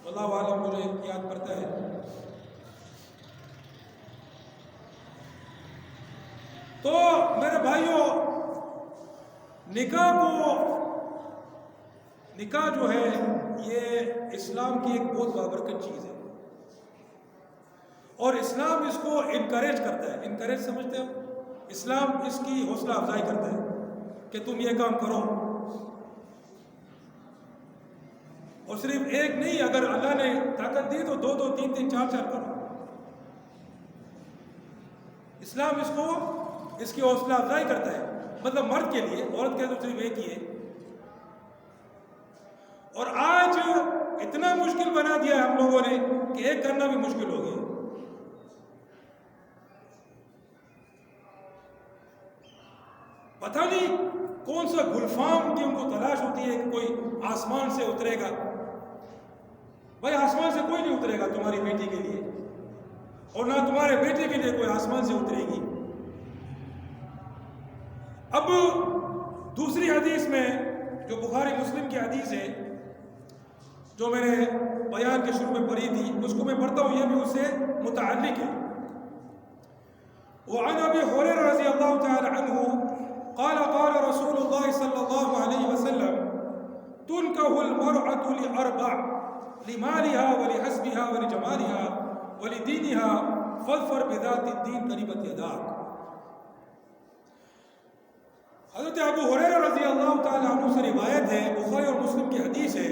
اللہ عالم مجھے یاد پڑتا ہے. تو میرے بھائیوں, نکاح جو ہے یہ اسلام کی ایک بہت بابرکت چیز ہے, اور اسلام اس کو انکریج کرتا ہے. انکریج سمجھتے ہو؟ اسلام اس کی حوصلہ افزائی کرتا ہے کہ تم یہ کام کرو. اور صرف ایک نہیں, اگر اللہ نے طاقت دی تو 2 3 3 4 کرو. اسلام اس کی حوصلہ افزائی کرتا ہے. مطلب مرد کے لیے, عورت کے تو صرف ایک ہی ہے. اور آج اتنا مشکل بنا دیا ہے ہم لوگوں نے کہ ایک کرنا بھی مشکل ہو گیا. پتہ نہیں کون سا گلفام کی ان کو تلاش ہوتی ہے کہ کوئی آسمان سے اترے گا. بھائی آسمان سے کوئی نہیں اترے گا تمہاری بیٹی کے لیے, اور نہ تمہارے بیٹے کے لیے کوئی آسمان سے اترے گی. اب دوسری حدیث میں جو بخاری مسلم کی حدیث ہے, جو میں نے بیان کے شروع میں پڑھی تھی, اس کو میں پڑھتا ہوں, یہ بھی اس سے متعلق ہے. وعن ابی ہریرہ رضی اللہ تعالی عنہ قال قال رسول اللہ صلی اللہ علیہ وسلم تنکح المرأة لأربع لمالها ولحسبها ولجمالها ولدينها فاظفر بذات الدين تربت يداك. حضرت ابو ہریرہ رضی اللہ تعالی عنہ سے روایت ہے, بخاری اور مسلم کی حدیث ہے,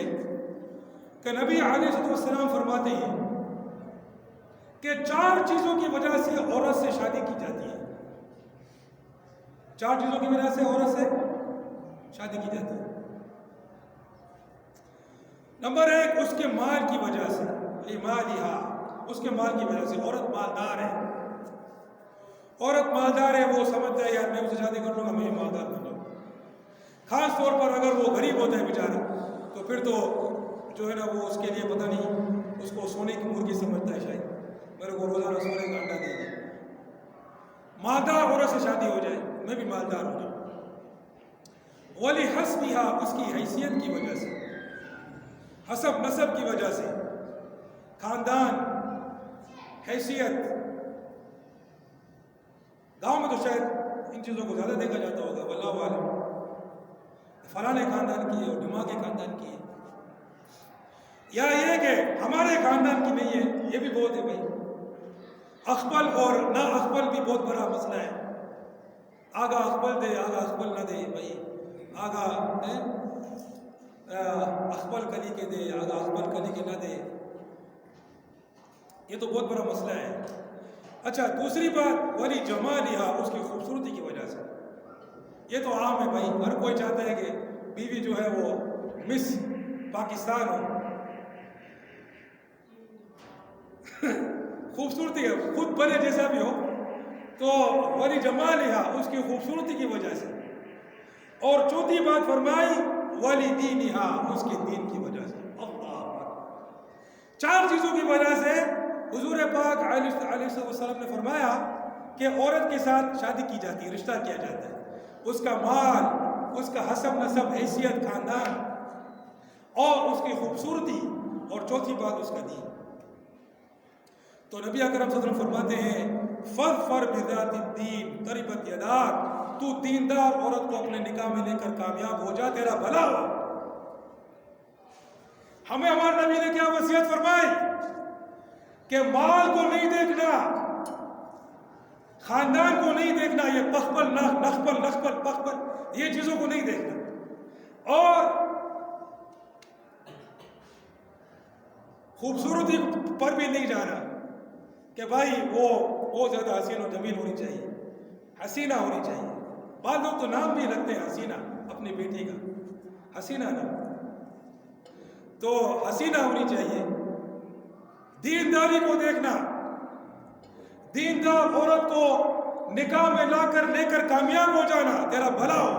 کہ نبی علیہ السلام فرماتے ہیں کہ 4 چیزوں کی وجہ سے عورت سے شادی کی جاتی ہے. 4 چیزوں کی وجہ سے عورت سے شادی کی جاتی ہے. نمبر 1, اس کے مال کی وجہ سے, لمالہا, اس کے مال کی وجہ سے. عورت مالدار ہے, عورت مالدار ہے, وہ سمجھتا ہے یار میں اسے شادی کر لوں گا, میں مالدار بن جاؤں. خاص طور پر اگر وہ غریب ہوتا ہے بیچارہ, تو پھر تو جو ہے نا وہ اس کے لیے پتہ نہیں, اس کو سونے کی مرغی سمجھتا ہے شاید, میرے کو روزانہ سونے کا انڈا دے گا. مالدار عورت سے شادی ہو جائے, میں بھی مالدار ہو جاؤں. وَلِحَسْبِهَا, اس کی حیثیت کی وجہ سے, حسب نسب کی وجہ سے, خاندان, حیثیت. گاؤں میں تو شاید ان چیزوں کو زیادہ دیکھا جاتا ہوگا, واللہ عالم, فلانے خاندان کی ہے اور ڈما کے خاندان کی ہے, یا یہ کہ ہمارے خاندان کی نہیں ہے, یہ بھی بہت ہے بھائی. اخبل اور نہ اخبل بھی بہت بڑا مسئلہ ہے. آگا اخبل دے, آگا اخبل نہ دے بھائی, آگا اخبل کلی کے دے, آگا اخبل کلی کے نہ دے, یہ تو بہت بڑا مسئلہ ہے. اچھا, دوسری بات ولی جمالہا, اس کی خوبصورتی کی وجہ سے. یہ تو عام ہے بھائی, ہر کوئی چاہتا ہے کہ بیوی جو ہے وہ مس پاکستان ہو. خوبصورتی ہے, خود بنے جیسا بھی ہو, تو ولی جمالہا, اس کی خوبصورتی کی وجہ سے. اور چوتھی بات فرمائی ولی دینہا, اس کے دین کی وجہ سے. اللہ, 4 چیزوں کی وجہ سے حضور پاک علیہ السلام نے فرمایا کہ عورت کے ساتھ شادی کی جاتی ہے, رشتہ کیا جاتا ہے. اس کا مال, اس کا حسب نسب, حیثیت, خاندان, اور اس کی خوبصورتی, اور چوتھی بات اس کا دین. تو نبی اکرم صلی اللہ علیہ وسلم فرماتے ہیں فَاظْفَرْ بِذَاتِ الدِّينِ تَرِبَتْ يَدَاكَ, تو دیندار عورت کو اپنے نکاح میں لے کر کامیاب ہو جا, تیرا بھلا ہو. ہمیں ہمارے نبی نے کیا وصیت فرمائی کہ مال کو نہیں دیکھنا, خاندان کو نہیں دیکھنا, یہ پخپل نخپل چیزوں کو نہیں دیکھنا، اور خوبصورتی پر بھی نہیں جانا کہ بھائی وہ بہت زیادہ حسین و جمیل ہونی چاہیے، حسینہ ہونی چاہیے. بعض لوگ تو نام بھی رکھتے ہیں حسینہ اپنی بیٹی کا، حسینہ نام، تو حسینہ ہونی چاہیے. دینداری کو دیکھنا، دیندار عورت کو نکاح میں لے کر کامیاب ہو جانا، تیرا بھلا ہو.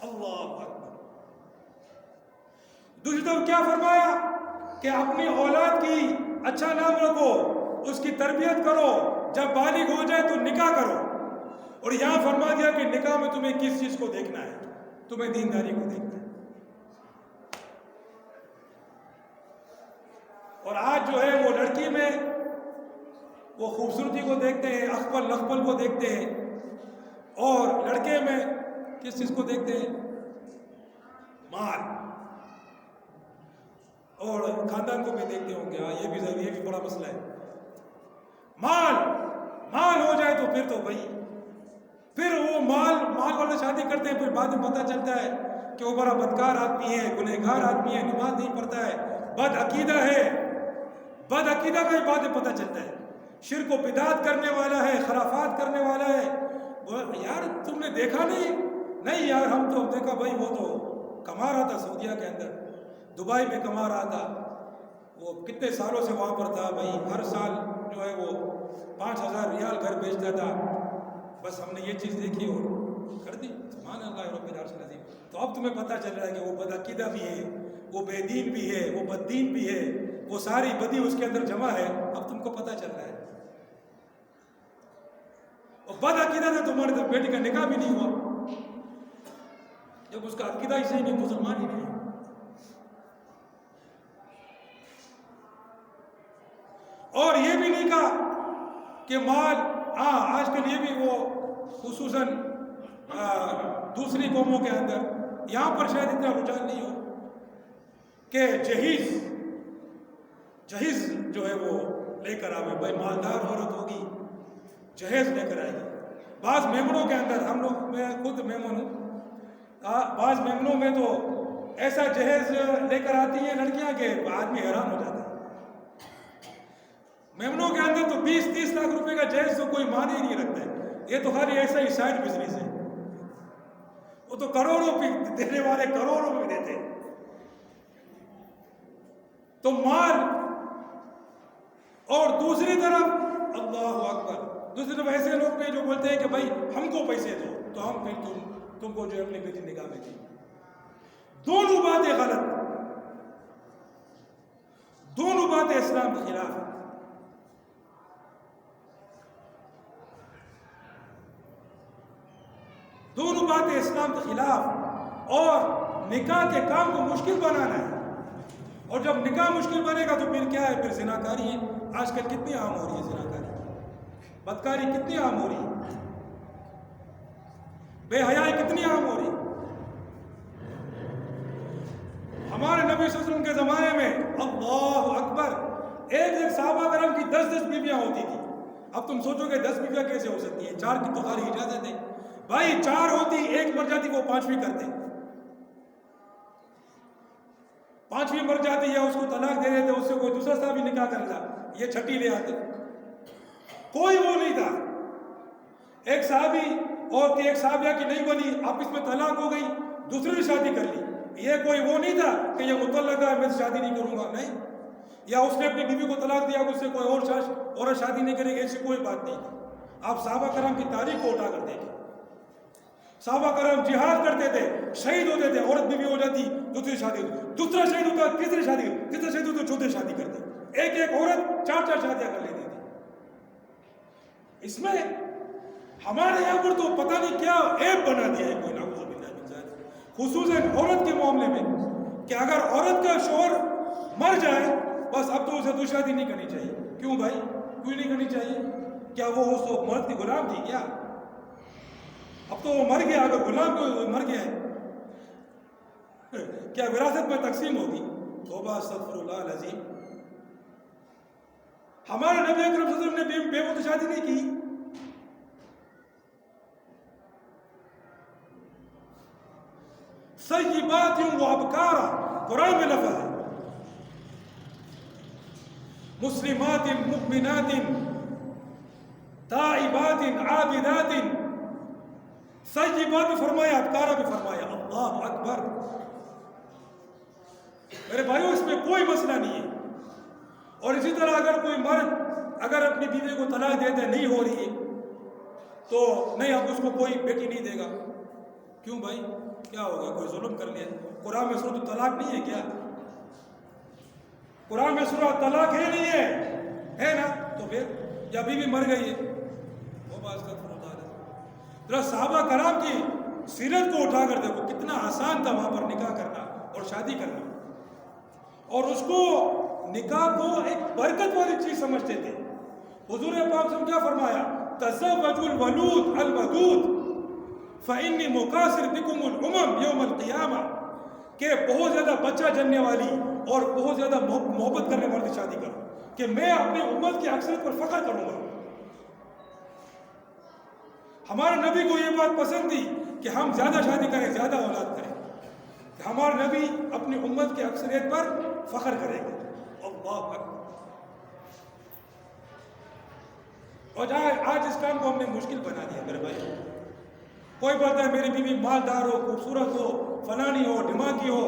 اللہ اکبر. دوسری طرف کیا فرمایا کہ اپنی اولاد کی اچھا نام رکھو، اس کی تربیت کرو، جب بالغ ہو جائے تو نکاح کرو. اور یہاں فرما دیا کہ نکاح میں تمہیں کس چیز کو دیکھنا ہے، تمہیں دینداری کو دیکھنا ہے. اور آج جو ہے وہ لڑکی میں وہ خوبصورتی کو دیکھتے ہیں، اخپل لخپل کو دیکھتے ہیں، اور لڑکے میں کس چیز کو دیکھتے ہیں؟ مال. اور خاندان کو بھی دیکھتے ہوں گے، یہ بھی ضروری، یہ بھی بڑا مسئلہ ہے. مال ہو جائے تو پھر تو بھائی پھر وہ مال والے شادی کرتے ہیں، پھر بعد میں پتہ چلتا ہے کہ وہ بڑا بدکار آدمی ہے، گنہگار آدمی ہے، نماز نہیں پڑھتا ہے، بد عقیدہ ہے. بد عقیدہ کا ہی بعد میں پتہ چلتا ہے، شرک و بدعت کرنے والا ہے، خرافات کرنے والا ہے. یار تم نے دیکھا نہیں یار، ہم تو دیکھا بھائی، وہ تو کما رہا تھا سعودیہ کے اندر، دبئی میں کما رہا تھا، وہ کتنے سالوں سے وہاں پر تھا بھائی، ہر سال جو ہے وہ 5,000 ریال گھر بیچتا تھا. بس ہم نے یہ چیز دیکھی اور کر دی. سبحان اللہ رب العرش العظیم. تو اب تمہیں پتہ چل رہا ہے کہ وہ بد عقیدہ بھی ہے، وہ بے دین بھی ہے، وہ بد دین بھی ہے، وہ ساری بدی اس کے اندر جمع ہے. اب تم کو پتہ چل رہا ہے. اور بد عقیدہ سے تمہاری بیٹی کا نکاح بھی نہیں ہوا، جب اس کا عقیدہ ہی صحیح نہیں، مسلمان ہی نہیں. اور یہ بھی نہیں کہا کہ مال، آج کل یہ بھی وہ خصوصاً دوسری قوموں کے اندر، یہاں پر شاید اتنا رجحان نہیں ہو کہ جہیز جو ہے وہ لے کر آوے. بھائی مالدار عورت ہوگی، جہیز لے کر آئے گی. بعض میمنوں کے اندر، ہم لوگ، میں خود میمن ہوں، بعض میمنوں میں تو ایسا جہیز لے کر آتی ہیں لڑکیاں کہ آدمی حیران ہو جاتا ہے. میمنوں کے اندر تو 20-30 لاکھ روپے کا جہیز تو کوئی مان ہی نہیں رکھتا ہے. یہ تو خالی ایسا ہی سائڈ بزنس ہے. وہ تو کروڑوں بھی دینے والے کروڑوں میں دیتے. تو مال، اور دوسری طرف اللہ اکبر، دوسری طرف ایسے لوگ ہیں جو بولتے ہیں کہ بھائی ہم کو پیسے دو تو ہم پھر تم کو جو ہے اپنی بیٹی نکاح میں دی. دونوں باتیں غلط، دونوں باتیں اسلام کے خلاف ہیں. دونوں باتیں اسلام کے خلاف، اور نکاح کے کام کو مشکل بنانا ہے. اور جب نکاح مشکل بنے گا تو پھر کیا ہے؟ پھر زناکاری ہے. آج کل کتنی عام ہو رہی ہے زناکاری، بدکاری کتنی عام ہو رہی ہے، بے حیائی کتنی عام ہو رہی ہے. ہمارے نبی صلی اللہ علیہ وسلم کے زمانے میں اللہ اکبر، ایک صحابہ کرام کی 10 بیویاں ہوتی تھی. اب تم سوچو کہ 10 بیویاں کیسے ہو سکتی ہیں؟ 4 کی تو خالی اجازت ہے. بھائی 4 ہوتی، ایک مر جاتی، وہ 5ویں کرتے. 5ویں مر جاتی ہے، اس کو طلاق دے دیتے، اس سے کوئی دوسرا صاحب نکاح کرتا، یہ 6ٹھی لے آتے. کوئی وہ نہیں تھا. ایک صحابی اور ایک صحابیہ کی نہیں بنی، آپس میں طلاق ہو گئی، دوسری نے شادی کر لی. یہ کوئی وہ نہیں تھا کہ یہ مطلقہ ہے، میں شادی نہیں کروں گا، نہیں. یا اس نے اپنی بیوی کو طلاق دیا، اس سے کوئی اور شادی نہیں کرے گی، ایسی کوئی بات نہیں تھی. آپ صحابہ کرام کی تاریخ کو اٹھا کر دیکھیں. صحابہ کرام جہاد کرتے تھے، شہید ہوتے تھے، عورت بیوی ہو جاتی، دوسری شادی ہوتی، دوسرا شہید ہوتا، تیسری شادی، تیسرا شہید ہوتا، چوتھی شادی کرتے. ایک عورت 4 شادیاں کر لیتی تھی. اس میں ہمارے یہاں پر تو پتہ نہیں کیا عیب بنا دیا ہے کوئی، نعوذ باللہ من ذالک، خصوصاً عورت کے معاملے میں، کہ اگر عورت کا شوہر مر جائے بس اب تو اسے دوسری شادی نہیں کرنی چاہیے. کیوں بھائی، کیوں نہیں کرنی چاہیے؟ کیا وہ اس مرد کی غلام تھی کیا؟ اب تو وہ مر گیا، اگر غلام کو مر گیا ہے، کیا وراثت میں تقسیم ہوگی؟ توبہ استغفر اللہ العظیم. ہمارے نبی اکرم صلی اللہ علیہ وسلم نے بے مت شادی نہیں کی. سیبات و ابکارا، قرآن میں لفظ ہے، مسلمات مؤمنات تائبات عابدات، سیبات بھی فرمایا، ابکارا بھی فرمایا، اللہ اکبر۔ میرے بھائیوں اس میں کوئی مسئلہ نہیں ہے۔ اور اسی طرح اگر کوئی مرد اگر اپنی بیوی کو طلاق دیتے نہیں ہو رہی ہے تو نہیں، اب اس کو کوئی بیٹی نہیں دے گا۔ کیوں بھائی، کیا ہو گیا، کوئی ظلم کر لیا؟ قرآن میں سورۃ طلاق نہیں ہے کیا؟ قرآن میں سورۃ طلاق ہے نہیں ہے نا؟ تو پھر یا بیوی مر گئی ہے، وہ بات کا فرما ہے۔ ذرا صحابہ کرام کی سیرت کو اٹھا کر دیکھو، کتنا آسان تھا وہاں پر نکاح کرنا اور شادی کرنا، اور اس کو نکاح کو ایک برکت والی چیز سمجھتے تھے۔ حضور پاک نے کیا فرمایا؟ تزوجوا الولود الودود فإنی مکاثر بکم الامم یوم القیامہ، کہ بہت زیادہ بچہ جننے والی اور بہت زیادہ محبت کرنے والی شادی کرو کہ میں اپنے امت کی اکثریت پر فخر کروں گا۔ ہمارے نبی کو یہ بات پسند تھی کہ ہم زیادہ شادی کریں، زیادہ اولاد کریں، کہ ہمارے نبی اپنی امت کی اکثریت پر فخر کریں گے۔ اللہ اکبر۔ اور آج اس کام کو ہم نے مشکل بنا دیا میرے بھائی۔ کوئی بولتا ہے میری بیوی مالدار ہو، خوبصورت ہو، فلانی ہو، دماغی ہو،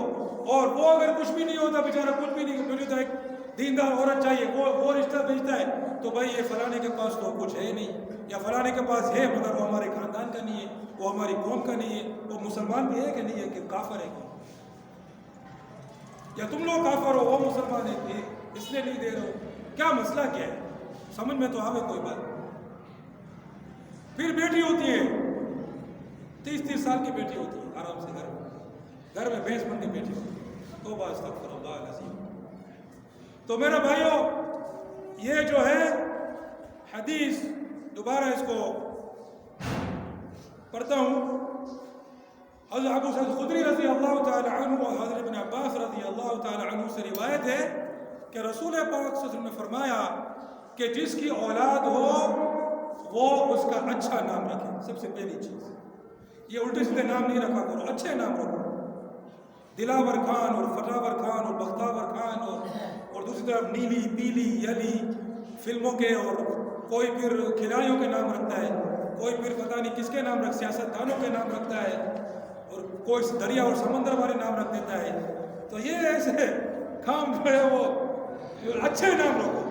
اور وہ اگر کچھ بھی نہیں ہوتا بیچارہ، کچھ بھی نہیں، مجھے تو ایک دیندار عورت چاہیے، وہ رشتہ بھیجتا ہے تو بھائی یہ فلانے کے پاس تو کچھ ہے نہیں، یا فلانے کے پاس ہے مگر وہ ہمارے خاندان کا نہیں ہے، وہ ہماری قوم کا نہیں ہے، وہ مسلمان بھی ہے کہ نہیں ہے، کہ کافر ہے کہ، یا تم لوگ کافر ہو، وہ مسلمان ہے کہ اس لیے نہیں دے رہے ہو، کیا مسئلہ کیا ہے؟ سمجھ میں تو آوے کوئی بات۔ پھر بیٹی ہوتی ہے، 30 سال کی بیٹی ہوتی ہے، آرام سے گھر میں بھینس بن کے بیٹی ہوتی ہے، توبہ استغفر اللہ العظیم۔ تو میرے بھائیوں، یہ جو ہے حدیث، دوبارہ اس کو پڑھتا ہوں۔ حضرت ابو سعید خدری رضی اللہ تعالی عنہ اور حضرت ابن عباس رضی اللہ تعالی عنہ سے روایت ہے کہ رسول پاک صلی اللہ علیہ وسلم نے فرمایا کہ جس کی اولاد ہو وہ اس کا اچھا نام رکھے۔ سب سے پہلی چیز یہ الٹے سیدھے نام نہیں رکھا کرو، اچھے نام رکھو۔ دلاور خان اور فتاور خان اور بختاور خان اور دوسری طرف نیلی، پیلی، یلی فلموں کے، اور کوئی پھر کھلاڑیوں کے نام رکھتا ہے، کوئی پھر پتہ نہیں کس کے نام رکھ، سیاست دانوں کے نام رکھتا ہے، اور کوئی دریا اور سمندر والے نام رکھ دیتا ہے۔ تو یہ ایسے کام جو ہے وہ اچھے نام رکھو۔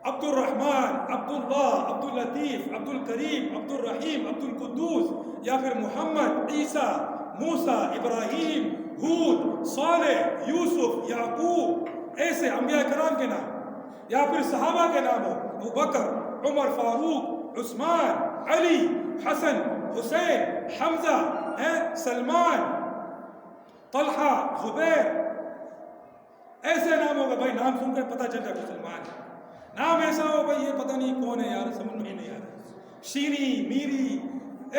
عبد الرحمن، عبد اللہ، عبد اللطیف، عبد الکریم، عبد الرحیم، عبد القدوس، یا پھر محمد، عیسیٰ، موسیٰ، ابراہیم، ہود، صالح، یوسف، یعقوب، ایسے انبیاء کرام کے نام، یا پھر صحابہ کے نام ہو، ابو بکر، عمر فاروق، عثمان، علی، حسن، حسین، حمزہ، سلمان، طلحہ، زبیر، ایسے نام ہوگا بھائی، نام سن کر پتہ چل جائے کہ سلمان ہے۔ نام ایسا ہو بھائی یہ پتہ نہیں کون ہے یار، سمجھ میں نہیں آ رہا، شیری، میری،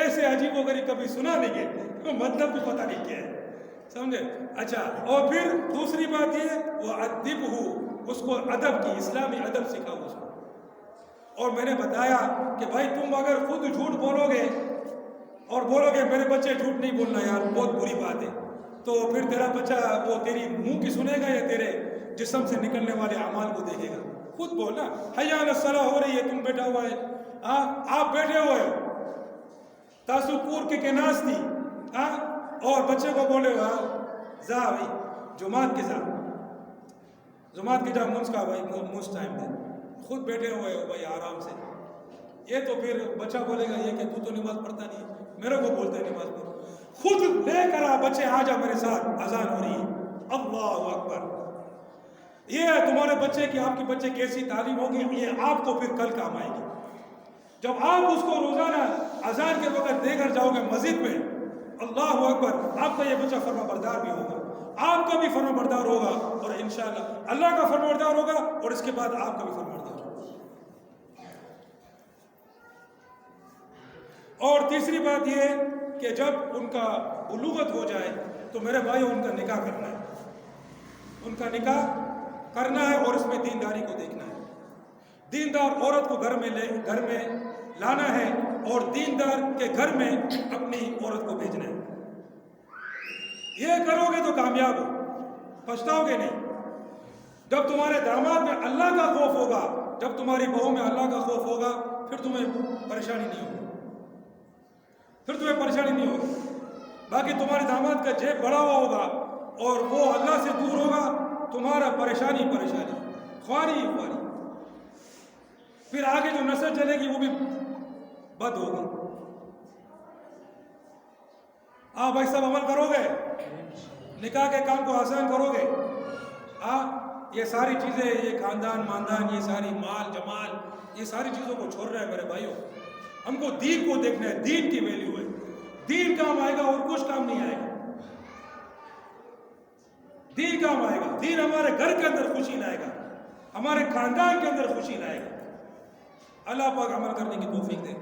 ایسے عجیب و غریب کبھی سنا نہیں گئے، مطلب بھی پتہ نہیں کیا ہے، سمجھے؟ اچھا، اور پھر دوسری بات یہ وہ ادب، اس کو ادب کی، اسلامی ادب سکھاؤ اس کو۔ اور میں نے بتایا کہ بھائی تم اگر خود جھوٹ بولو گے اور بولو گے میرے بچے جھوٹ نہیں بولنا یار، بہت بری بات ہے، تو پھر تیرا بچہ وہ تیری منہ کی سنے گا یا تیرے جسم سے نکلنے والے اعمال کو دیکھے گا؟ خود بولنا، حی علی الصلاۃ ہو رہی ہے، تم بیٹھا ہوا ہے، آپ بیٹھے ہوئے ہو، تاسو کور کے ناس تھی، اور بچے کو بولے ہو جا بھائی جماعت کے جا منس کا بھائی منس ٹائم دے، خود بیٹھے ہوئے ہو بھائی آرام سے۔ یہ تو پھر بچہ بولے گا یہ کہ تو نماز پڑھتا نہیں، میرے کو بولتا ہے نماز پڑھو، خود لے کر آ بچے، آ جا میرے ساتھ، اذان ہو رہی ہے، اللہ اکبر۔ یہ ہے تمہارے بچے کی، آپ کے بچے کیسی تعلیم ہوگی، یہ آپ کو پھر کل کام آئے گی۔ جب آپ اس کو روزانہ اذان کے وقت دے کر جاؤ گے مسجد میں، اللہ اکبر، آپ کا یہ بچہ فرما بردار بھی ہوگا، آپ کا بھی فرما بردار ہوگا، اور انشاءاللہ اللہ کا فرما بردار ہوگا، اور اس کے بعد آپ کا بھی فرما بردار ہوگا۔ اور تیسری بات یہ کہ جب ان کا بلوغت ہو جائے تو میرے بھائی ان کا نکاح کرنا ہے، ان کا نکاح کرنا ہے، اور اس میں دینداری کو دیکھنا ہے۔ دیندار عورت کو گھر میں لانا ہے، اور دیندار کے گھر میں اپنی عورت کو بھیجنا ہے۔ یہ کرو گے تو کامیاب ہو، پچھتاؤ گے نہیں۔ جب تمہارے داماد میں اللہ کا خوف ہوگا، جب تمہاری بہو میں اللہ کا خوف ہوگا، پھر تمہیں پریشانی نہیں ہوگی، پھر تمہیں پریشانی نہیں ہوگی۔ باقی تمہارے داماد کا جیب بڑا ہوا ہوگا اور وہ اللہ سے دور ہوگا، تمہارا پریشانی خواری ہی خواری، پھر آگے جو نسل چلے گی وہ بھی بد ہوگی۔ آپ ایسا عمل کرو گے، نکاح کے کام کو آسان کرو گے، یہ ساری چیزیں، یہ خاندان ماندان، یہ ساری مال جمال، یہ ساری چیزوں کو چھوڑ رہے ہیں میرے بھائیوں۔ ہم کو دین کو دیکھنا ہے، دین کی ویلیو ہے، دین کام آئے گا اور کچھ کام نہیں آئے گا۔ دین کام آئے گا، دین ہمارے گھر کے اندر خوشی لائے گا، ہمارے خاندان کے اندر خوشی لائے گا۔ اللہ پاک عمل کرنے کی توفیق دے۔